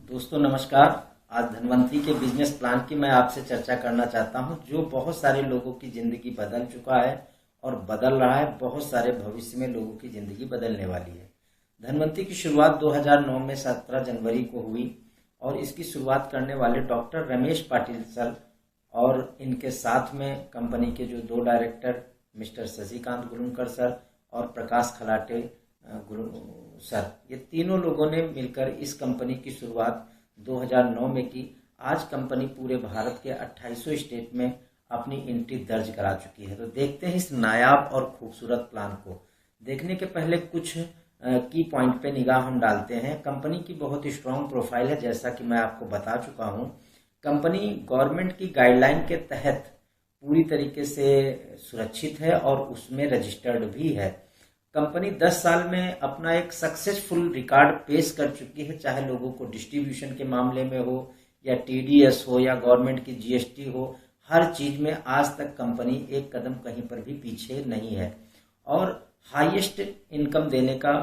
दोस्तों नमस्कार। आज धनवंतरी के बिजनेस प्लान की मैं आपसे चर्चा करना चाहता हूं, जो बहुत सारे लोगों की जिंदगी बदल चुका है और बदल रहा है। बहुत सारे भविष्य में लोगों की जिंदगी बदलने वाली है। धनवंतरी की शुरुआत 2009 में 17 जनवरी को हुई और इसकी शुरुआत करने वाले डॉक्टर रमेश पाटिल सर और इनके साथ में कंपनी के जो दो डायरेक्टर मिस्टर शशिकांत गुलुनकर सर और प्रकाश खलाटे सर, ये तीनों लोगों ने मिलकर इस कंपनी की शुरुआत 2009 में की। आज कंपनी पूरे भारत के 2800 स्टेट में अपनी एंट्री दर्ज करा चुकी है। तो देखते हैं इस नायाब और खूबसूरत प्लान को। देखने के पहले कुछ की पॉइंट पे निगाह हम डालते हैं। कंपनी की बहुत ही स्ट्रॉन्ग प्रोफाइल है, जैसा कि मैं आपको बता चुका हूं। कंपनी गवर्नमेंट की गाइडलाइन के तहत पूरी तरीके से सुरक्षित है और उसमें रजिस्टर्ड भी है। कंपनी 10 साल में अपना एक सक्सेसफुल रिकॉर्ड पेश कर चुकी है, चाहे लोगों को डिस्ट्रीब्यूशन के मामले में हो या टीडीएस हो या गवर्नमेंट की जीएसटी हो। हर चीज में आज तक कंपनी एक कदम कहीं पर भी पीछे नहीं है और हाईएस्ट इनकम देने का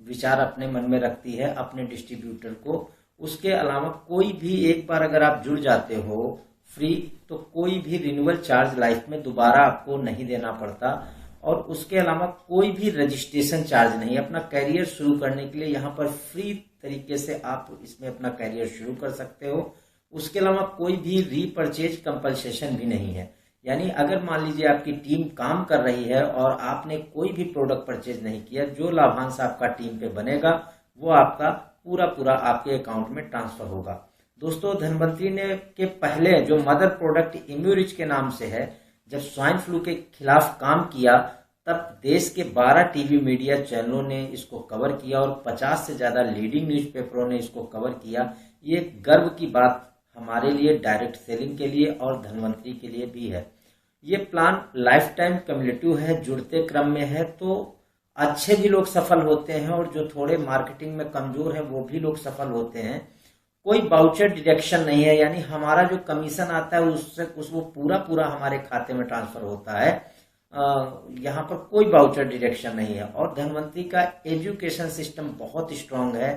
विचार अपने मन में रखती है अपने डिस्ट्रीब्यूटर को। उसके अलावा कोई भी एक बार अगर आप जुड़ जाते हो फ्री, तो कोई भी रिन्यूअल चार्ज लाइफ में दोबारा आपको नहीं देना पड़ता और उसके अलावा कोई भी रजिस्ट्रेशन चार्ज नहीं। अपना कैरियर शुरू करने के लिए यहाँ पर फ्री तरीके से आप इसमें अपना कैरियर शुरू कर सकते हो। उसके अलावा कोई भी रीपरचेज कंपल्सेशन भी नहीं है। यानी अगर मान लीजिए आपकी टीम काम कर रही है और आपने कोई भी प्रोडक्ट परचेज नहीं किया, जो लाभांश आपका टीम पे बनेगा वो आपका पूरा आपके अकाउंट में ट्रांसफर होगा। दोस्तों, धनवंतरी ने के पहले जो मदर प्रोडक्ट इम्यूरिच के नाम से है, जब स्वाइन फ्लू के खिलाफ काम किया तब देश के 12 टीवी मीडिया चैनलों ने इसको कवर किया और 50 से ज्यादा लीडिंग न्यूज़पेपरों ने इसको कवर किया। ये गर्व की बात हमारे लिए, डायरेक्ट सेलिंग के लिए और धनवंतरी के लिए भी है। ये प्लान लाइफ टाइम कम्युलेटिव है, जुड़ते क्रम में है, तो अच्छे भी लोग सफल होते हैं और जो थोड़े मार्केटिंग में कमजोर है वो भी लोग सफल होते हैं। कोई बाउचर डिडक्शन नहीं है, यानी हमारा जो कमीशन आता है उससे वो पूरा हमारे खाते में ट्रांसफर होता है। यहाँ पर कोई बाउचर डिडक्शन नहीं है और धनवंतरी का एजुकेशन सिस्टम बहुत स्ट्रांग है।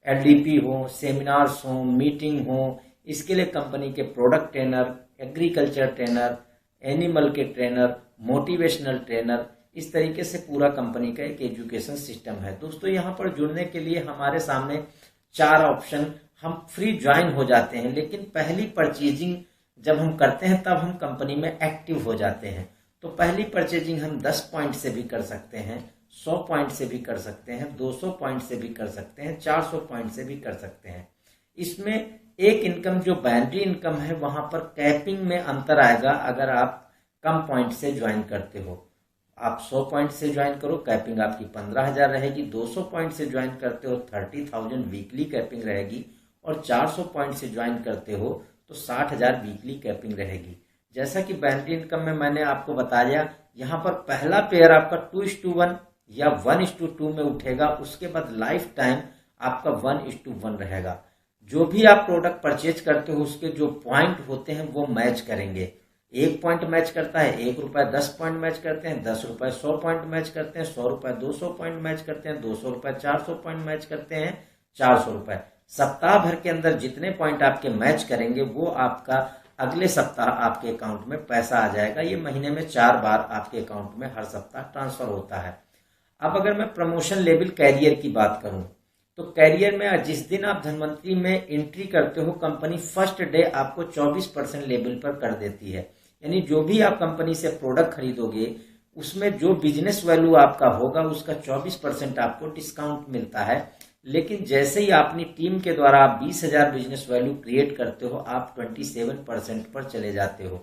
एलडीपी हो, सेमिनार्स हो, मीटिंग हो, इसके लिए कंपनी के product trainer, agriculture trainer, animal के ट्रेनर, मोटिवेशनल ट्रेनर, इस तरीके से पूरा कंपनी का एक एजुकेशन सिस्टम है। दोस्तों, यहाँ पर जुड़ने के लिए हमारे सामने 4 ऑप्शन, हम फ्री ज्वाइन हो जाते हैं, लेकिन पहली परचेजिंग जब हम करते हैं तब हम कंपनी में एक्टिव हो जाते हैं। तो पहली परचेजिंग हम 10 पॉइंट से भी कर सकते हैं, 100 पॉइंट से भी कर सकते हैं, 200 पॉइंट से भी कर सकते हैं, 400 पॉइंट से भी कर सकते हैं। इसमें एक इनकम जो बाइनरी इनकम है वहां पर कैपिंग में अंतर आएगा। अगर आप कम पॉइंट से ज्वाइन करते हो, आप 100 पॉइंट से ज्वाइन करो, कैपिंग आपकी 15,000 रहेगी। 200 पॉइंट से ज्वाइन करते हो 30,000 वीकली कैपिंग रहेगी और 400 पॉइंट से ज्वाइन करते हो तो 60,000 वीकली कैपिंग रहेगी। जैसा कि बाइनरी इनकम में मैंने आपको बताया, यहाँ पर पहला पेयर आपका 2:1 या 1:2 में उठेगा। उसके बाद लाइफ टाइम आपका 1:1 रहेगा। जो भी आप प्रोडक्ट परचेज करते हो उसके जो पॉइंट होते हैं वो मैच करेंगे। 1 पॉइंट मैच करता है 1 रुपए, 10 पॉइंट मैच करते हैं 10 रुपए, 100 पॉइंट मैच करते हैं 100 रुपए, 200 पॉइंट मैच करते हैं 200 रुपए, 400 पॉइंट मैच करते हैं 400 रुपए। सप्ताह भर के अंदर जितने पॉइंट आपके मैच करेंगे वो आपका अगले सप्ताह आपके अकाउंट में पैसा आ जाएगा। ये महीने में 4 बार आपके अकाउंट में हर सप्ताह ट्रांसफर होता है। अब अगर मैं प्रमोशन लेवल कैरियर की बात करूं तो कैरियर में जिस दिन आप धनवंतरी में एंट्री करते हो, कंपनी फर्स्ट डे आपको 24% लेवल पर कर देती है। यानी जो भी आप कंपनी से प्रोडक्ट खरीदोगे उसमें जो बिजनेस वैल्यू आपका होगा उसका 24% आपको डिस्काउंट मिलता है। लेकिन जैसे ही अपनी टीम के द्वारा आप 20,000 बिजनेस वैल्यू क्रिएट करते हो, आप 27% पर चले जाते हो।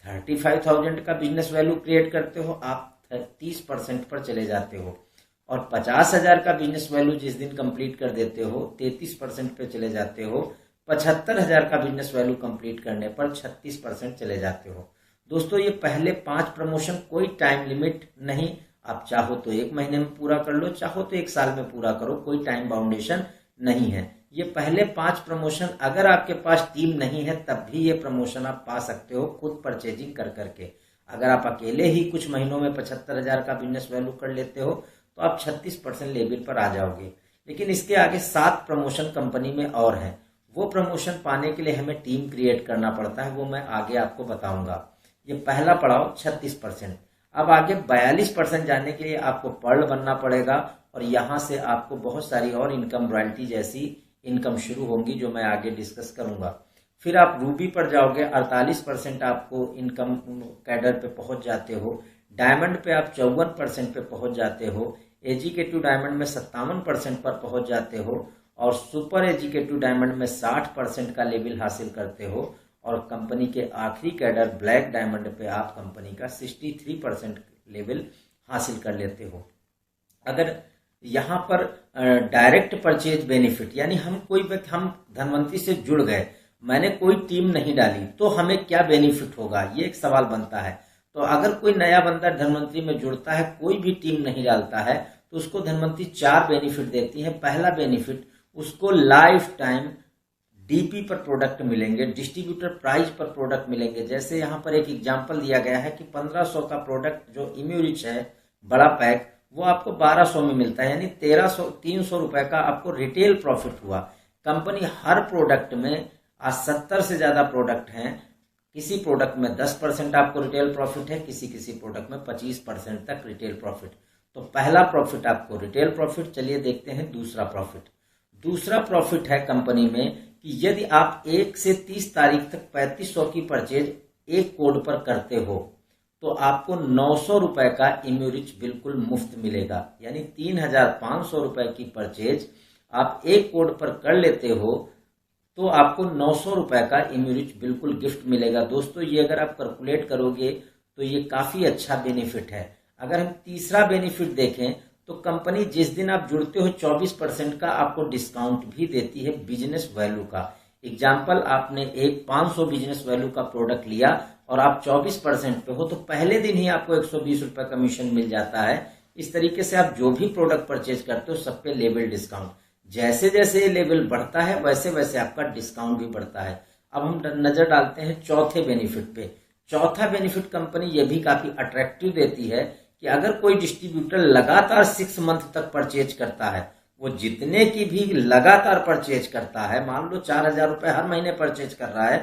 35,000 का बिजनेस वैल्यू क्रिएट करते हो, आप 30% पर चले जाते हो और 50,000 का बिजनेस वैल्यू जिस दिन कंप्लीट कर देते हो 33% पे चले जाते हो। 75,000 का बिजनेस वैल्यू कंप्लीट करने पर 36% चले जाते हो। दोस्तों, ये पहले 5 प्रमोशन कोई टाइम लिमिट नहीं, आप चाहो तो 1 महीने में पूरा कर लो, चाहो तो 1 साल में पूरा करो, कोई टाइम बाउंडेशन नहीं है। ये पहले 5 प्रमोशन अगर आपके पास टीम नहीं है तब भी ये प्रमोशन आप पा सकते हो खुद परचेजिंग कर करके। अगर आप अकेले ही कुछ महीनों में 75,000 का बिजनेस वैल्यू कर लेते हो तो आप 36% लेवल पर आ जाओगे। लेकिन इसके आगे 7 प्रमोशन कंपनी में और हैं। वो प्रमोशन पाने के लिए हमें टीम क्रिएट करना पड़ता है, वो मैं आगे आपको बताऊंगा। ये पहला पड़ाव 36%। अब आगे 42% जानने के लिए आपको पर्ल बनना पड़ेगा और यहाँ से आपको बहुत सारी और इनकम, रॉयल्टी जैसी इनकम शुरू होंगी जो मैं आगे डिस्कस करूंगा। फिर आप रूबी पर जाओगे, 48% आपको इनकम कैडर पे पहुंच जाते हो। डायमंड पे आप 54% पे पहुंच जाते हो। एजुकेटिव डायमंड में 57% पर पहुंच जाते हो और सुपर एजुकेटिव डायमंड में 60% का लेवल हासिल करते हो और कंपनी के आखिरी कैडर ब्लैक डायमंड पे आप कंपनी का 63% लेवल हासिल कर लेते हो। अगर यहाँ पर डायरेक्ट परचेज बेनिफिट, यानी हम धनवंतरी से जुड़ गए, मैंने कोई टीम नहीं डाली, तो हमें क्या बेनिफिट होगा, ये एक सवाल बनता है। तो अगर कोई नया बंदा धनवंतरी में जुड़ता है, कोई भी टीम नहीं डालता है, तो उसको धनवंतरी 4 बेनिफिट देती है। पहला बेनिफिट, उसको लाइफ टाइम डीपी पर प्रोडक्ट मिलेंगे, डिस्ट्रीब्यूटर प्राइस पर प्रोडक्ट मिलेंगे। जैसे यहाँ पर एक एग्जांपल दिया गया है कि 1500 का प्रोडक्ट जो इम्यूरिच है बड़ा पैक, वो आपको 1200 में मिलता है, यानी 300 रुपए का आपको रिटेल प्रॉफिट हुआ। कंपनी हर प्रोडक्ट में, आज 70 से ज्यादा प्रोडक्ट हैं, किसी प्रोडक्ट में 10% आपको रिटेल प्रॉफिट है, किसी प्रोडक्ट में 25% तक रिटेल प्रॉफिट। तो पहला प्रॉफिट आपको रिटेल प्रॉफिट। चलिए देखते हैं दूसरा प्रॉफिट। दूसरा प्रॉफिट है कंपनी में कि यदि आप 1 से 30 तारीख तक 3500 की परचेज एक कोड पर करते हो तो आपको 900 रुपए का इम्यूरिच बिल्कुल मुफ्त मिलेगा। यानी 3500 रुपए की परचेज आप एक कोड पर कर लेते हो तो आपको 900 रुपए का इम्यूरिच बिल्कुल गिफ्ट मिलेगा। दोस्तों, ये अगर आप कैलकुलेट करोगे तो ये काफी अच्छा बेनिफिट है। अगर हम तीसरा बेनिफिट देखें तो कंपनी जिस दिन आप जुड़ते हो 24% का आपको डिस्काउंट भी देती है बिजनेस वैल्यू का। एग्जाम्पल, आपने एक 500 बिजनेस वैल्यू का प्रोडक्ट लिया और आप 24% पे हो तो पहले दिन ही आपको 120 रुपए कमीशन मिल जाता है। इस तरीके से आप जो भी प्रोडक्ट परचेज करते हो सब पे लेवल डिस्काउंट। जैसे जैसे ये लेवल बढ़ता है वैसे वैसे आपका डिस्काउंट भी बढ़ता है। अब हम नजर डालते हैं चौथे बेनिफिट पे। चौथा बेनिफिट कंपनी ये भी काफी अट्रैक्टिव देती है कि अगर कोई डिस्ट्रीब्यूटर लगातार 6 मंथ तक परचेज करता है, वो जितने की भी लगातार परचेज करता है, मान लो 4000 रुपए हर महीने परचेज कर रहा है,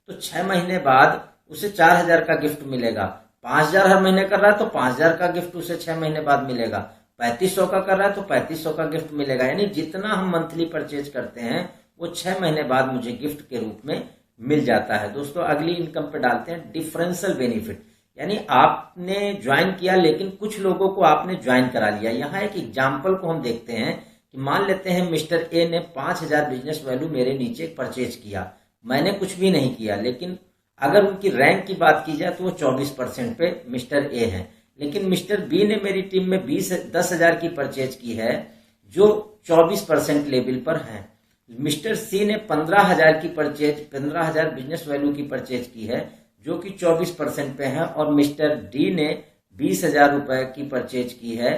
तो 6 महीने बाद उसे 4000 का गिफ्ट मिलेगा। 5000 हर महीने कर रहा है तो 5000 का गिफ्ट उसे 6 महीने बाद मिलेगा। 3500 का कर रहा है तो 3500 का गिफ्ट मिलेगा। यानी जितना हम मंथली परचेज करते हैं वो 6 महीने बाद मुझे गिफ्ट के रूप में मिल जाता है। दोस्तों, अगली इनकम पे डालते हैं डिफरेंशियल बेनिफिट। यानी आपने ज्वाइन किया लेकिन कुछ लोगों को आपने ज्वाइन करा लिया। यहाँ एक एग्जाम्पल को हम देखते हैं कि मान लेते हैं मिस्टर ए ने 5000 बिजनेस वैल्यू मेरे नीचे परचेज किया, मैंने कुछ भी नहीं किया, लेकिन अगर उनकी रैंक की बात की जाए तो वो 24% पे मिस्टर ए है। लेकिन मिस्टर बी ने मेरी टीम में 10,000 की परचेज की है जो 24% लेवल पर है। मिस्टर सी ने 15,000 बिजनेस वैल्यू की परचेज की है जो कि 24% पे है और मिस्टर डी ने 20,000 रुपए की परचेज की है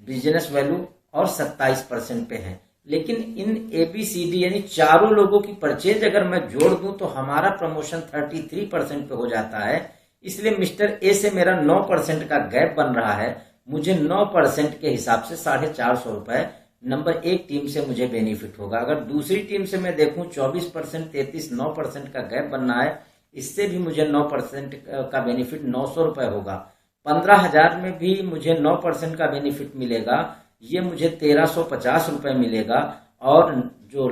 बिजनेस वैल्यू और 27% पे है। लेकिन इन ABCD यानी चारों लोगों की परचेज अगर मैं जोड़ दूं तो हमारा प्रमोशन 33% पे हो जाता है। इसलिए मिस्टर ए से मेरा 9% का गैप बन रहा है। मुझे 9% के हिसाब से 450 रुपए नंबर 1 टीम से मुझे बेनिफिट होगा। अगर दूसरी टीम से मैं देखूं 24%, 33, 9% का गैप बनना है, इससे भी मुझे 9% का बेनिफिट 900 रुपए होगा। 15,000 में भी मुझे 9% का बेनिफिट मिलेगा, ये मुझे 1350 रुपए मिलेगा। और जो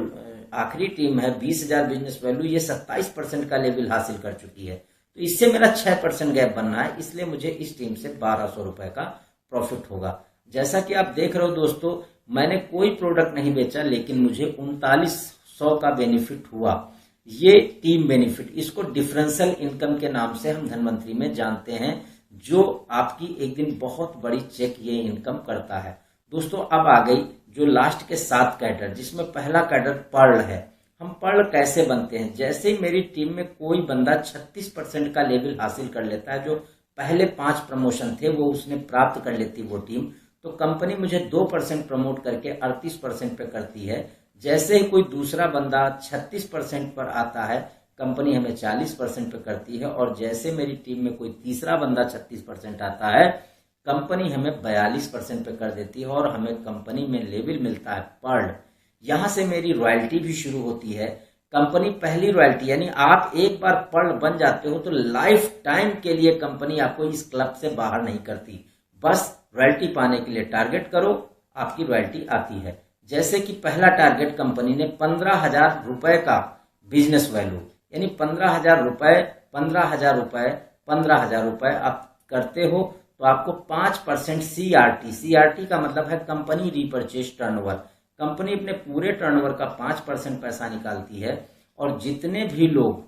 आखिरी टीम है 20,000 बिजनेस वैल्यू, ये 27% का लेवल हासिल कर चुकी है, तो इससे मेरा 6% गैप बनना है, इसलिए मुझे इस टीम से 1200 रुपए का प्रॉफिट होगा। जैसा कि आप देख रहे हो दोस्तों, मैंने कोई प्रोडक्ट नहीं बेचा लेकिन मुझे 3900 का बेनिफिट हुआ। ये टीम बेनिफिट, इसको डिफरेंशियल इनकम के नाम से हम धनवंतरी में जानते हैं, जो आपकी एक दिन बहुत बड़ी चेक ये इनकम करता है। दोस्तों, अब आ गई जो लास्ट के 7 कैडर, जिसमें पहला कैडर पर्ल है। हम पर्ल कैसे बनते हैं? जैसे ही मेरी टीम में कोई बंदा 36% का लेवल हासिल कर लेता है, जो पहले 5 प्रमोशन थे वो उसने प्राप्त कर लेती वो टीम, तो कंपनी मुझे 2% प्रमोट करके 38% पे करती है। जैसे ही कोई दूसरा बंदा 36% पर आता है, कंपनी हमें 40% पे करती है। और जैसे मेरी टीम में कोई तीसरा बंदा 36% आता है, कंपनी हमें 42% पे कर देती है और हमें कंपनी में लेवल मिलता है पर्ल। यहां से मेरी रॉयल्टी भी शुरू होती है। कंपनी पहली रॉयल्टी, यानी आप एक बार पर्ल बन जाते हो तो लाइफ टाइम के लिए कंपनी आपको इस क्लब से बाहर नहीं करती। बस रॉयल्टी पाने के लिए टारगेट करो, आपकी रॉयल्टी आती है। जैसे कि पहला टारगेट कंपनी ने 15,000 रुपए का बिजनेस वैल्यू, यानी 15,000 रुपए 15,000 रुपए 15,000 रुपए आप करते हो तो आपको 5% CRT, CRT का मतलब है कंपनी रीपरचेज टर्नओवर। कंपनी अपने पूरे टर्नओवर का 5% पैसा निकालती है। और जितने भी लोग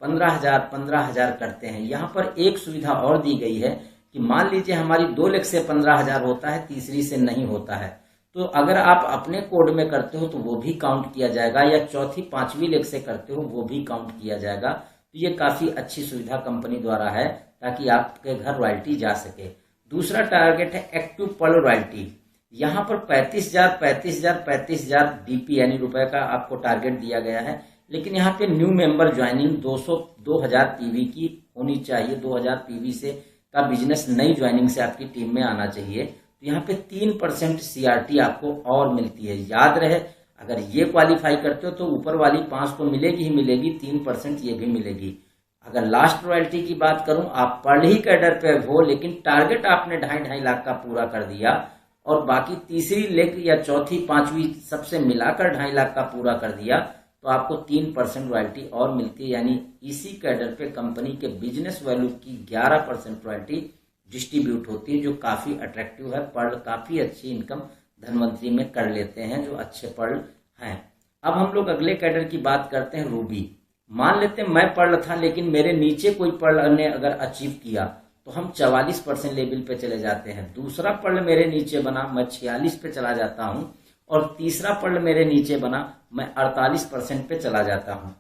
15,000 करते हैं, यहाँ पर एक सुविधा और दी गई है कि मान लीजिए हमारी 2 लेग से 15,000 होता है, तीसरी से नहीं होता है, तो अगर आप अपने कोड में करते हो तो वो भी काउंट किया जाएगा, या चौथी पांचवी लेग से करते हो वो भी काउंट किया जाएगा। तो ये काफी अच्छी सुविधा कंपनी द्वारा है ताकि आपके घर रॉयल्टी जा सके। दूसरा टारगेट है एक्टिव पर्ल रॉयल्टी। यहाँ पर 35,000 DP यानी रुपए का आपको टारगेट दिया गया है, लेकिन यहाँ पे न्यू मेंबर ज्वाइनिंग 2000 PV की होनी चाहिए। 2000 PV से का बिजनेस नई ज्वाइनिंग से आपकी टीम में आना चाहिए। तो यहाँ पे 3% CRT आपको और मिलती है। याद रहे, अगर ये क्वालिफाई करते हो तो ऊपर वाली 5 तो मिलेगी ही मिलेगी, 3% ये भी मिलेगी। अगर लास्ट रॉयल्टी की बात करूं, आप पर्ल ही कैडर पे हो लेकिन टारगेट आपने 2.5 लाख का पूरा कर दिया और बाकी तीसरी लेग या चौथी पांचवी सबसे मिलाकर 2.5 लाख का पूरा कर दिया, तो आपको 3% रॉयल्टी और मिलती है। यानी इसी कैडर पे कंपनी के बिजनेस वैल्यू की 11% रॉयल्टी डिस्ट्रीब्यूट होती है, जो काफी अट्रैक्टिव है। पर्ल काफी अच्छी इनकम धनवंतरी में कर लेते हैं जो अच्छे पर्ल हैं। अब हम लोग अगले कैडर की बात करते हैं, रूबी। मान लेते हैं मैं पर्ल था लेकिन मेरे नीचे कोई पर्ल ने अगर अचीव किया तो हम 44% लेवल पे चले जाते हैं। दूसरा पर्ल मेरे नीचे बना, मैं 46 पे चला जाता हूं, और तीसरा पर्ल मेरे नीचे बना, मैं 48% पे चला जाता हूं।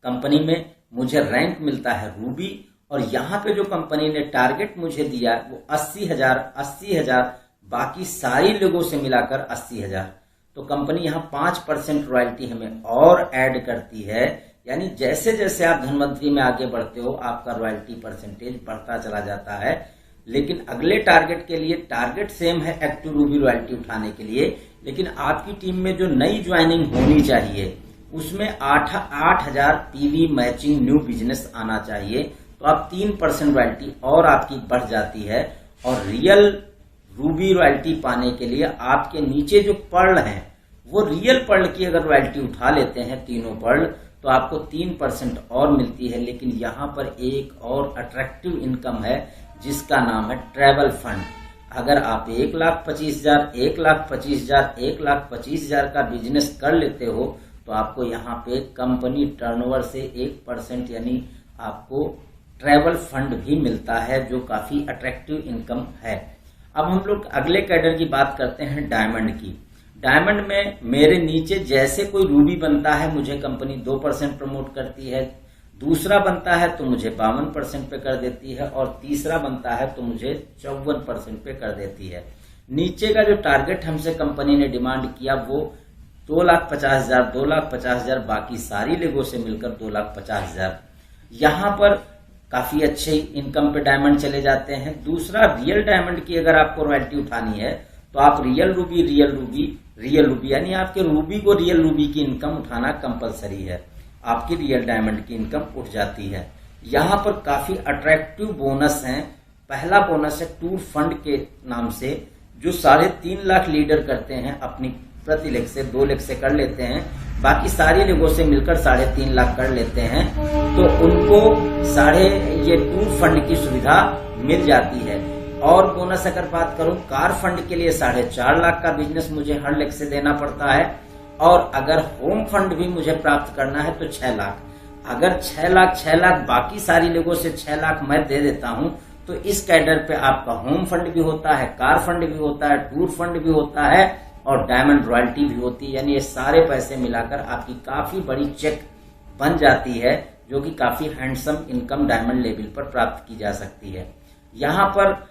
कंपनी में मुझे रैंक मिलता है रूबी, और यहाँ पे जो कंपनी ने टारगेट मुझे दिया वो 80,000, बाकी सारी लोगों से मिलाकर 80,000। तो कंपनी यहाँ 5% रॉयल्टी हमें और ऐड करती है। यानी जैसे जैसे आप धनवंतरी में आगे बढ़ते हो आपका रॉयल्टी परसेंटेज बढ़ता चला जाता है। लेकिन अगले टारगेट के लिए टारगेट सेम है एक्टिव रूबी रॉयल्टी उठाने के लिए, लेकिन आपकी टीम में जो नई ज्वाइनिंग होनी चाहिए उसमें 8,000 PV मैचिंग न्यू बिजनेस आना चाहिए। तो आप 3% रॉयल्टी और आपकी बढ़ जाती है। और रियल रूबी रॉयल्टी पाने के लिए आपके नीचे जो पर्ल हैं वो रियल पर्ल की अगर रॉयल्टी उठा लेते हैं तीनों पर्ल, तो आपको 3% और मिलती है। लेकिन यहाँ पर एक और अट्रैक्टिव इनकम है जिसका नाम है ट्रैवल फंड। अगर आप 1,25,000, 1,25,000, 1,25,000 का बिजनेस कर लेते हो तो आपको यहाँ पे कंपनी टर्नओवर से 1% यानी आपको ट्रैवल फंड भी मिलता है, जो काफी अट्रैक्टिव इनकम है। अब हम लोग अगले कैडर की बात करते हैं डायमंड की। डायमंड में मेरे नीचे जैसे कोई रूबी बनता है मुझे कंपनी 2% प्रमोट करती है, दूसरा बनता है तो मुझे 52% पे कर देती है, और तीसरा बनता है तो मुझे 54% पे कर देती है। नीचे का जो टारगेट हमसे कंपनी ने डिमांड किया वो 2,50,000, 2,50,000, बाकी सारी लेगों से मिलकर 2,50,000। यहाँ पर काफी अच्छे इनकम पे डायमंड चले जाते हैं। दूसरा, रियल डायमंड की अगर आपको रॉयल्टी उठानी है तो आप रियल रूबी यानी आपके रूबी को रियल रूबी की इनकम उठाना कंपलसरी है, आपकी रियल डायमंड की इनकम उठ जाती है। यहाँ पर काफी अट्रैक्टिव बोनस हैं। पहला बोनस है टूर फंड के नाम से, जो 3.5 लाख लीडर करते हैं अपनी प्रति लेग से, 2 लेग से कर लेते हैं, बाकी सारी लेगों से मिलकर 3.5 लाख कर लेते हैं, तो उनको ये टूर फंड की सुविधा मिल जाती है। और बोनस अगर बात करूं, कार फंड के लिए 4.5 लाख का बिजनेस मुझे हर लेग से देना पड़ता है, और अगर होम फंड भी मुझे प्राप्त करना है तो 6 लाख। अगर 6 लाख बाकी सारी लोगों से 6 लाख मैं दे देता हूं, तो इस कैडर पे आपका होम फंड भी होता है, कार फंड भी होता है, टूर फंड भी होता है, और डायमंड रॉयल्टी भी होती है। यानी ये सारे पैसे मिलाकर आपकी काफी बड़ी चेक बन जाती है, जो कि काफी हैंडसम इनकम डायमंड लेवल पर प्राप्त की जा सकती है। यहाँ पर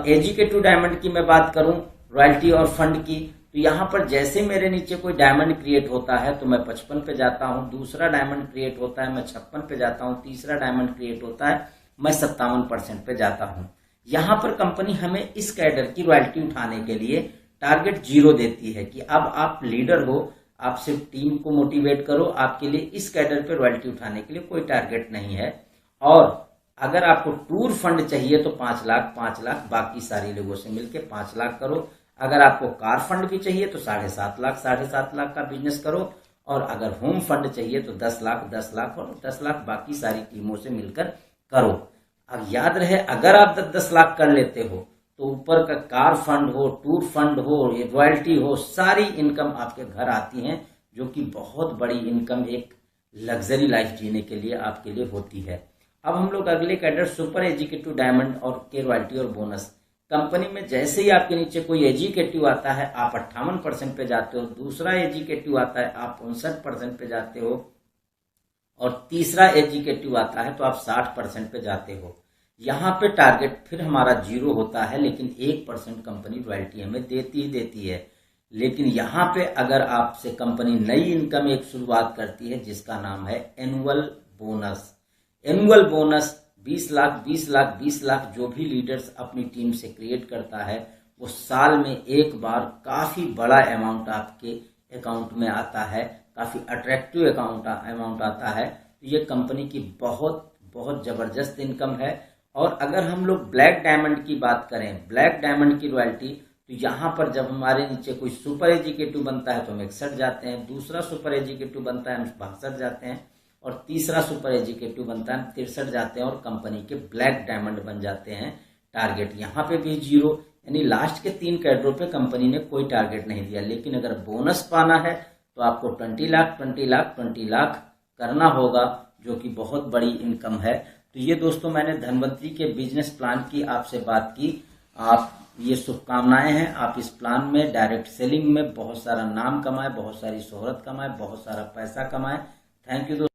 एजुकेटिव डायमंड की मैं बात करूं, रॉयल्टी और फंड की, तो यहाँ पर जैसे मेरे नीचे कोई डायमंड क्रिएट होता है तो मैं 55 पे जाता हूँ, दूसरा डायमंड क्रिएट होता है मैं 56 पे जाता हूँ, तीसरा डायमंड क्रिएट होता है मैं 57% पे जाता हूँ। यहाँ पर कंपनी हमें इस कैडर की रॉयल्टी उठाने के लिए टारगेट 0 देती है कि अब आप लीडर हो, आप सिर्फ टीम को मोटिवेट करो, आपके लिए इस कैडर पे रॉयल्टी उठाने के लिए कोई टारगेट नहीं है। और अगर आपको टूर फंड चाहिए तो 5 लाख 5 लाख बाकी सारे लोगों से मिलकर 5 लाख करो। अगर आपको कार फंड भी चाहिए तो 7.5 लाख 7.5 लाख का बिजनेस करो। और अगर होम फंड चाहिए तो 10 लाख 10 लाख और 10 लाख बाकी सारी टीमों से मिलकर करो। अब याद रहे, अगर आप 10 लाख कर लेते हो तो ऊपर का कार फंड हो, टूर फंड हो, रॉयल्टी हो, सारी इनकम आपके घर आती हैं, जो कि बहुत बड़ी इनकम एक लग्जरी लाइफ जीने के लिए आपके लिए होती है। अब हम लोग अगले कैडर सुपर एजुकेटिव डायमंड और के रॉयल्टी और बोनस। कंपनी में जैसे ही आपके नीचे कोई एजुकेटिव आता है आप 58% पे जाते हो, दूसरा एजुकेटिव आता है आप 59% पे जाते हो, और तीसरा एजुकेटिव आता है तो आप 60% पे जाते हो। यहाँ पे टारगेट फिर हमारा 0 होता है, लेकिन 1% कंपनी रॉयल्टी हमें देती ही देती है। लेकिन यहाँ पे अगर आपसे कंपनी नई इनकम एक शुरुआत करती है जिसका नाम है annual bonus. Annual bonus 20 lakh 20 lakh 20 lakh जो भी लीडर्स अपनी टीम से क्रिएट करता है वो साल में एक बार काफी बड़ा अमाउंट आपके अकाउंट में आता है, काफी अट्रैक्टिव अमाउंट आता है। तो ये कंपनी की बहुत बहुत जबरदस्त इनकम है। और अगर हम लोग ब्लैक डायमंड की बात करें, ब्लैक डायमंड की रॉयल्टी, तो यहाँ पर जब हमारे नीचे कोई सुपर एजुकेटिव बनता है तो हम 61 जाते हैं, दूसरा सुपर एजुकेटिव बनता है हम 62 जाते हैं, और तीसरा सुपर एजुकेटिव बनता है 63 जाते हैं और कंपनी के ब्लैक डायमंड बन जाते हैं। टारगेट यहाँ पे भी 0, यानी लास्ट के 3 कैडरों पे कंपनी ने कोई टारगेट नहीं दिया। लेकिन अगर बोनस पाना है तो आपको 20 लाख 20 लाख 20 लाख करना होगा, जो कि बहुत बड़ी इनकम है। तो ये दोस्तों मैंने धनवंतरी के बिजनेस प्लान की आपसे बात की। आप ये शुभकामनाएं हैं, आप इस प्लान में डायरेक्ट सेलिंग में बहुत सारा नाम कमाए, बहुत सारी शोहरत कमाए, बहुत सारा पैसा कमाए। थैंक यू दोस्तों।